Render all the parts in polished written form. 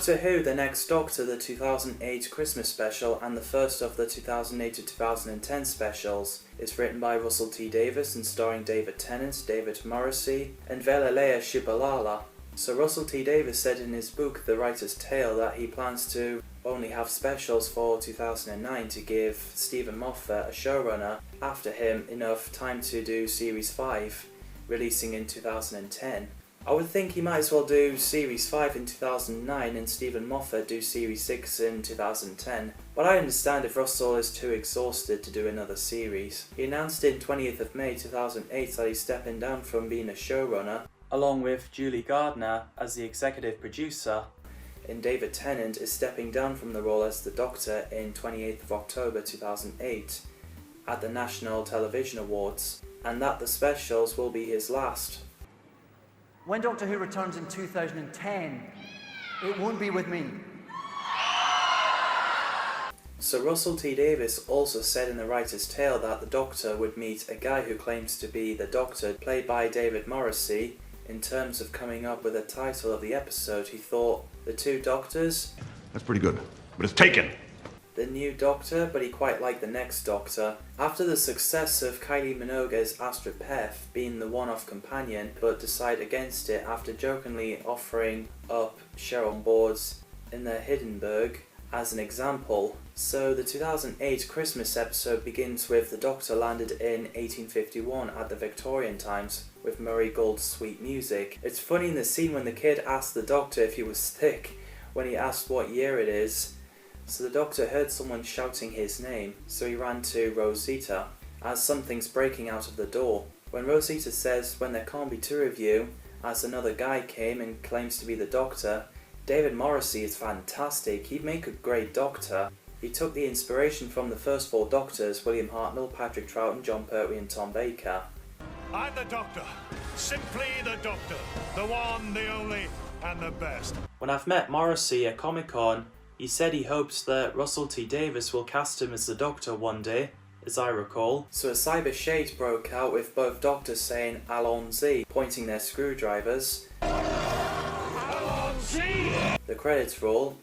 Doctor Who The Next Doctor, the 2008 Christmas special and the first of the 2008 to 2010 specials, is written by Russell T Davies and starring David Tennant, David Morrissey and Whelileia Shubalala. So Russell T Davies said in his book The Writer's Tale that he plans to only have specials for 2009 to give Stephen Moffat, a showrunner, after him enough time to do Series 5, releasing in 2010. I would think he might as well do Series 5 in 2009 and Stephen Moffat do Series 6 in 2010, but I understand if Russell is too exhausted to do another series. He announced in 20th of May 2008 that he's stepping down from being a showrunner, along with Julie Gardner as the executive producer, and David Tennant is stepping down from the role as the Doctor in 28th of October 2008 at the National Television Awards, and that the specials will be his last. When Doctor Who returns in 2010, it won't be with me. So Russell T Davies also said in The Writer's Tale that the Doctor would meet a guy who claims to be the Doctor, played by David Morrissey. In terms of coming up with a title of the episode, he thought The Two Doctors. That's pretty good, but it's taken. The New Doctor, but he quite liked The Next Doctor. After the success of Kylie Minogue's Astrid Peth being the one-off companion, but decided against it after jokingly offering up Sharon Boards in the Hindenburg as an example. So the 2008 Christmas episode begins with the Doctor landed in 1851 at the Victorian times with Murray Gold's sweet music. It's funny in the scene when the kid asked the Doctor if he was thick when he asked what year it is. So the Doctor heard someone shouting his name, so he ran to Rosita as something's breaking out of the door. When Rosita says when there can't be two of you, as another guy came and claims to be the Doctor, David Morrissey is fantastic. He'd make a great Doctor. He took the inspiration from the first four Doctors, William Hartnell, Patrick Troughton, John Pertwee and Tom Baker. I'm the Doctor. Simply the Doctor. The one, the only, and the best. When I've met Morrissey at Comic-Con, he said he hopes that Russell T Davies will cast him as the Doctor one day, as I recall. So a cyber shade broke out with both Doctors saying Allons-y, pointing their screwdrivers. Allons-y! The credits roll.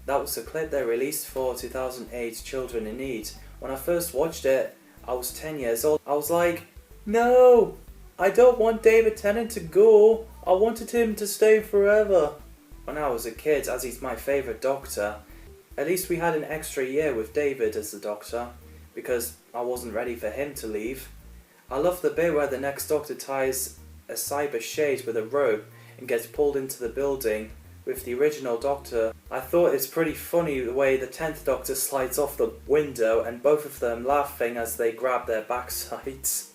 That was the clip they released for 2008's Children in Need. When I first watched it, I was 10 years old. I was like, no! I don't want David Tennant to go. I wanted him to stay forever. When I was a kid, as he's my favourite Doctor, at least we had an extra year with David as the Doctor, because I wasn't ready for him to leave. I love the bit where the Next Doctor ties a cyber shade with a rope and gets pulled into the building with the original Doctor. I thought it's pretty funny the way the 10th Doctor slides off the window and both of them laughing as they grab their backsides.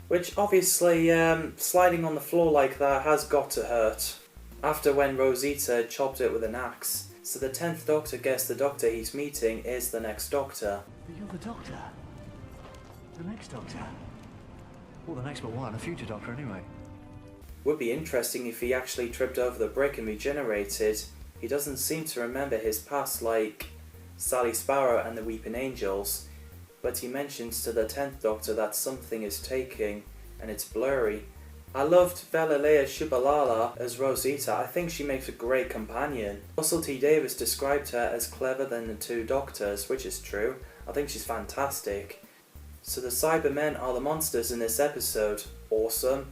Which obviously, sliding on the floor like that has got to hurt. After when Rosita chopped it with an axe. So the 10th Doctor guessed the Doctor he's meeting is the Next Doctor. But you're the Doctor. The next Doctor. Well, the next but one, a future Doctor anyway. Would be interesting if he actually tripped over the brick and regenerated. He doesn't seem to remember his past like Sally Sparrow and the Weeping Angels, but he mentions to the 10th Doctor that something is taking, and it's blurry. I loved Whelileia Shubalala as Rosita. I think she makes a great companion. Russell T Davies described her as clever than the two Doctors, which is true. I think she's fantastic. So the Cybermen are the monsters in this episode. Awesome,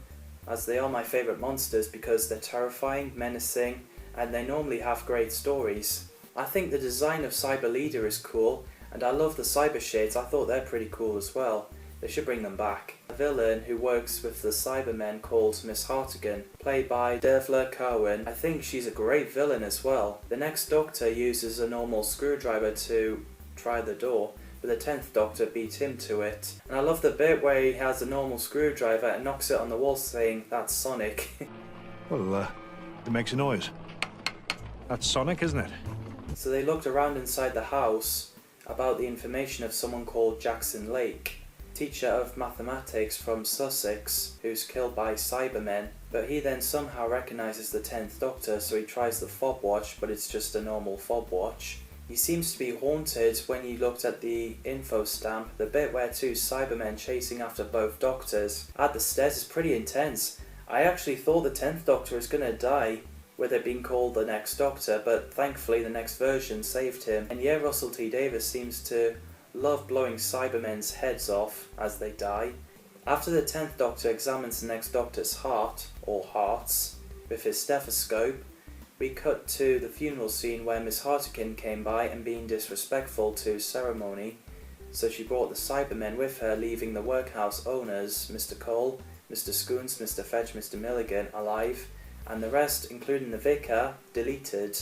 as they are my favourite monsters because they're terrifying, menacing, and they normally have great stories. I think the design of Cyber Leader is cool, and I love the Cyber Shades. I thought they're pretty cool as well. They should bring them back. A villain who works with the Cybermen called Miss Hartigan, played by Dervla Cowan. I think she's a great villain as well. The Next Doctor uses a normal screwdriver to try the door, but the 10th Doctor beat him to it. And I love the bit where he has a normal screwdriver and knocks it on the wall saying, "That's Sonic." Well, it makes a noise. That's Sonic, isn't it? So they looked around inside the house about the information of someone called Jackson Lake, teacher of mathematics from Sussex, who's killed by Cybermen, but he then somehow recognises the 10th Doctor, so he tries the fob watch, but it's just a normal fob watch. He seems to be haunted when you looked at the info stamp. The bit where two Cybermen chasing after both Doctors at the stairs is pretty intense. I actually thought the 10th Doctor was gonna die with it being called the Next Doctor, but thankfully the next version saved him. And yeah, Russell T Davies seems to love blowing Cybermen's heads off as they die. After the 10th Doctor examines the Next Doctor's heart, or hearts, with his stethoscope, we cut to the funeral scene where Miss Hartigan came by and being disrespectful to ceremony, so she brought the Cybermen with her, leaving the workhouse owners, Mr. Cole, Mr. Scoons, Mr. Fetch, Mr. Milligan, alive, and the rest, including the vicar, deleted.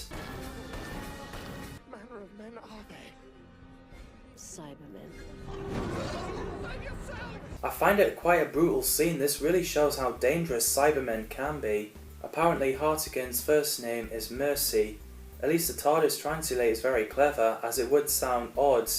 What manner of men are they? Cybermen. I find it quite a brutal scene. This really shows how dangerous Cybermen can be. Apparently Hartigan's first name is Mercy. At least the TARDIS translate is very clever, as it would sound odd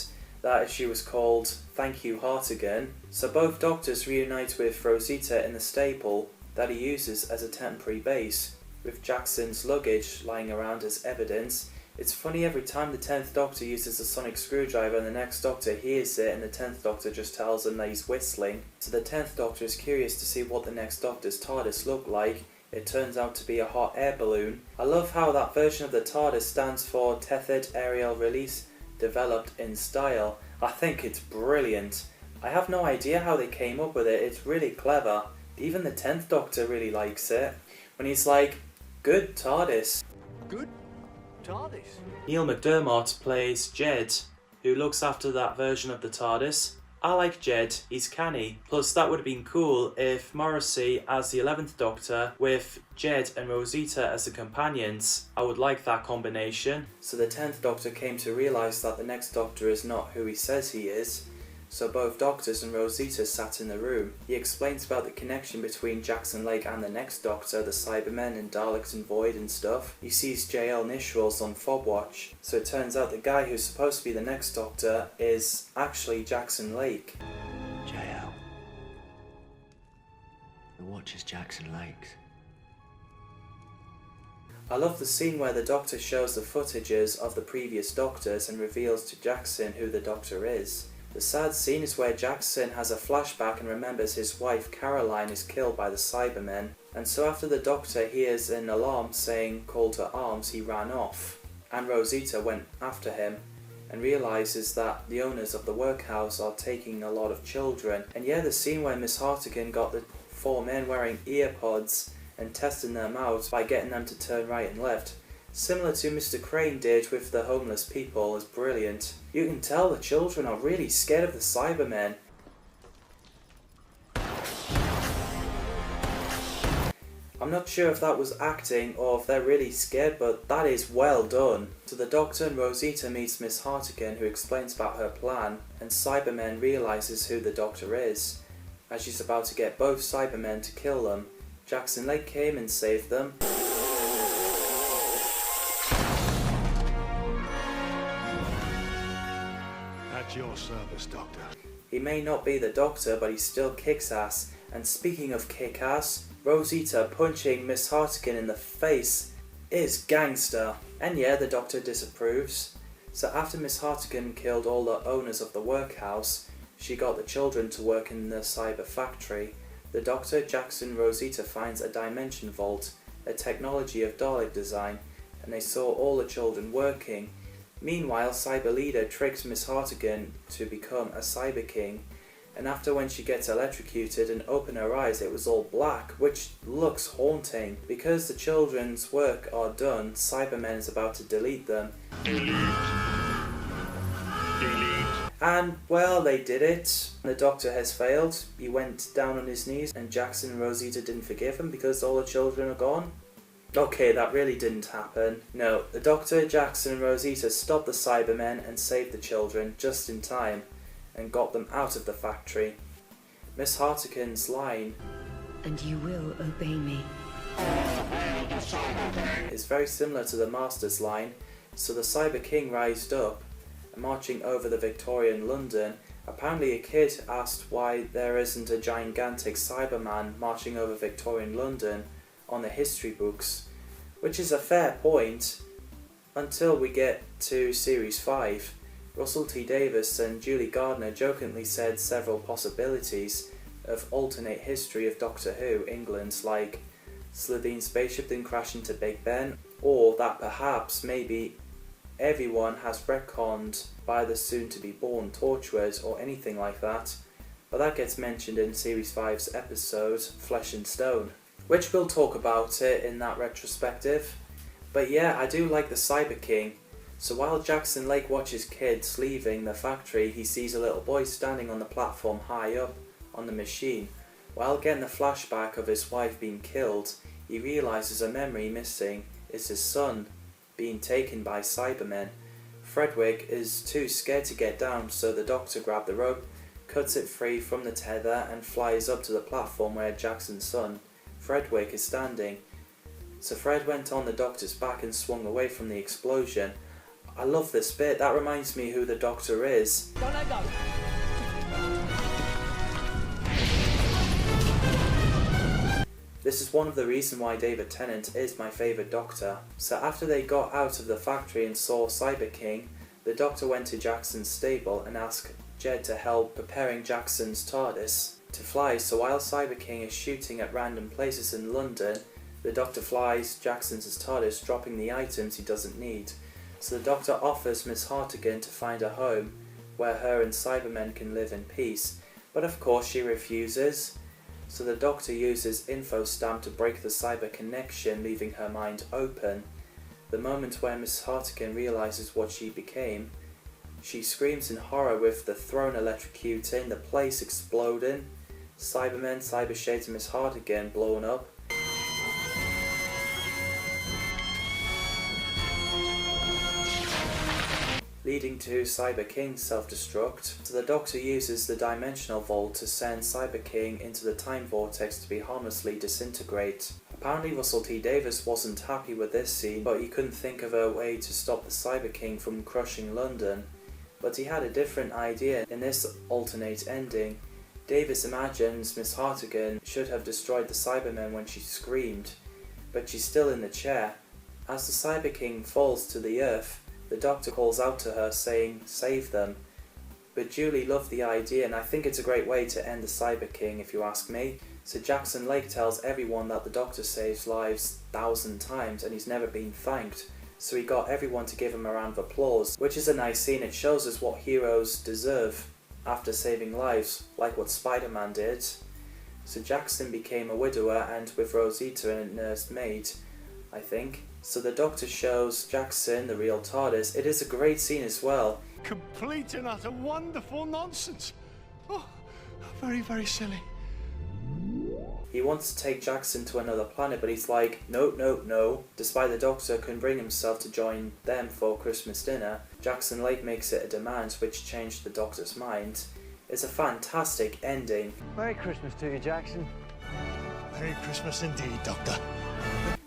that if she was called Thank You Hartigan. So both Doctors reunite with Rosita in the stable that he uses as a temporary base, with Jackson's luggage lying around as evidence. It's funny, every time the 10th Doctor uses a sonic screwdriver and the Next Doctor hears it, and the 10th Doctor just tells him that he's whistling. So the 10th Doctor is curious to see what the Next Doctor's TARDIS looked like. It turns out to be a hot air balloon. I love how that version of the TARDIS stands for Tethered Aerial Release Developed in Style. I think it's brilliant. I have no idea how they came up with it. It's really clever. Even the 10th Doctor really likes it. When he's like, good TARDIS. Good TARDIS. Neil McDermott plays Jed, who looks after that version of the TARDIS. I like Jed, he's canny. Plus that would have been cool if Morrissey as the 11th Doctor with Jed and Rosita as the companions. I would like that combination. So the 10th Doctor came to realise that the Next Doctor is not who he says he is. So both Doctors and Rosita sat in the room. He explains about the connection between Jackson Lake and the Next Doctor, the Cybermen and Daleks and Void and stuff. He sees JL Nishrals on fob watch. So it turns out the guy who's supposed to be the Next Doctor is actually Jackson Lake. JL. The watch is Jackson Lake's. I love the scene where the Doctor shows the footages of the previous Doctors and reveals to Jackson who the Doctor is. The sad scene is where Jackson has a flashback and remembers his wife Caroline is killed by the Cybermen, and so after the Doctor hears an alarm saying call to arms, he ran off, and Rosita went after him and realises that the owners of the workhouse are taking a lot of children. And yeah, the scene where Miss Hartigan got the 4 men wearing earpods and testing them out by getting them to turn right and left, similar to Mr. Crane did with the homeless people, is brilliant. You can tell the children are really scared of the Cybermen. I'm not sure if that was acting or if they're really scared, but that is well done. So the Doctor and Rosita meets Miss Hartigan, who explains about her plan, and Cybermen realises who the Doctor is. As she's about to get both Cybermen to kill them, Jackson Lake came and saved them. At your service, Doctor. He may not be the Doctor, but he still kicks ass. And speaking of kick ass, Rosita punching Miss Hartigan in the face is gangster. And yeah, the Doctor disapproves. So after Miss Hartigan killed all the owners of the workhouse, she got the children to work in the cyber factory. The Doctor, Jackson, Rosita finds a dimension vault, a technology of Dalek design, and they saw all the children working. Meanwhile, Cyber Leader tricks Miss Hartigan to become a Cyber King, and after when she gets electrocuted and open her eyes, it was all black, which looks haunting. Because the children's work are done, Cybermen is about to delete them. Delete. And, well, they did it. The Doctor has failed. He went down on his knees, and Jackson and Rosita didn't forgive him because all the children are gone. Okay, that really didn't happen. No, the Doctor, Jackson and Rosita stopped the Cybermen and saved the children just in time and got them out of the factory. Miss Hartigan's line, And you will obey me. is very similar to the Master's line, so the Cyber King rised up and marching over the Victorian London. Apparently a kid asked why there isn't a gigantic Cyberman marching over Victorian London on the history books, which is a fair point until we get to Series 5. Russell T Davies and Julie Gardner jokingly said several possibilities of alternate history of Doctor Who England, like Slitheen's spaceship didn't crash into Big Ben, or that perhaps maybe everyone has retconned by the soon-to-be-born Torchwood or anything like that, but that gets mentioned in Series 5's episode Flesh and Stone, which we'll talk about it in that retrospective. But yeah, I do like the Cyber King. So while Jackson Lake watches kids leaving the factory, he sees a little boy standing on the platform high up on the machine. While getting the flashback of his wife being killed, he realises a memory missing is his son being taken by Cybermen. Fredwick is too scared to get down, so the Doctor grabs the rope, cuts it free from the tether and flies up to the platform where Jackson's son, Fredwick, is standing. So Fred went on the Doctor's back and swung away from the explosion. I love this bit, that reminds me who the Doctor is. Don't let go. This is one of the reasons why David Tennant is my favourite Doctor. So after they got out of the factory and saw Cyber King, the Doctor went to Jackson's stable and asked Jed to help preparing Jackson's TARDIS to fly. So while Cyber King is shooting at random places in London, the Doctor flies Jackson's TARDIS, dropping the items he doesn't need. So the Doctor offers Miss Hartigan to find a home where her and Cybermen can live in peace, but of course she refuses. So the Doctor uses Info Stamp to break the cyber connection, leaving her mind open. The moment where Miss Hartigan realises what she became, she screams in horror with the throne electrocuting, the place exploding, Cybermen, Cybershades and Miss Hartigan blown up. Leading to Cyber King's self-destruct. So the Doctor uses the Dimensional Vault to send Cyber King into the time vortex to be harmlessly disintegrate. Apparently Russell T Davies wasn't happy with this scene, but he couldn't think of a way to stop the Cyber King from crushing London. But he had a different idea. In this alternate ending, Davies imagines Miss Hartigan should have destroyed the Cybermen when she screamed, but she's still in the chair. As the Cyber King falls to the earth, the Doctor calls out to her saying, "Save them." But Julie loved the idea, and I think it's a great way to end the Cyber King if you ask me. So Jackson Lake tells everyone that the Doctor saves lives 1,000 times and he's never been thanked. So he got everyone to give him a round of applause, which is a nice scene. It shows us what heroes deserve after saving lives, like what Spider-Man did. So Jackson became a widower and with Rosita and a nurse maid, I think. So the Doctor shows Jackson the real TARDIS. It is a great scene as well. Complete and utter wonderful nonsense. Oh, very, very silly. He wants to take Jackson to another planet, but he's like, no, no, no. Despite the Doctor couldn't bring himself to join them for Christmas dinner, Jackson Lake makes it a demand, which changed the Doctor's mind. It's a fantastic ending. Merry Christmas to you, Jackson. Merry Christmas indeed, Doctor.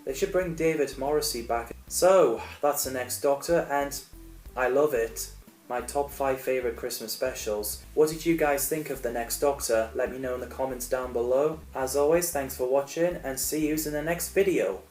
They should bring David Morrissey back. So, that's the next Doctor, and I love it. My top 5 favourite Christmas specials. What did you guys think of the next Doctor? Let me know in the comments down below. As always, thanks for watching, and see you in the next video.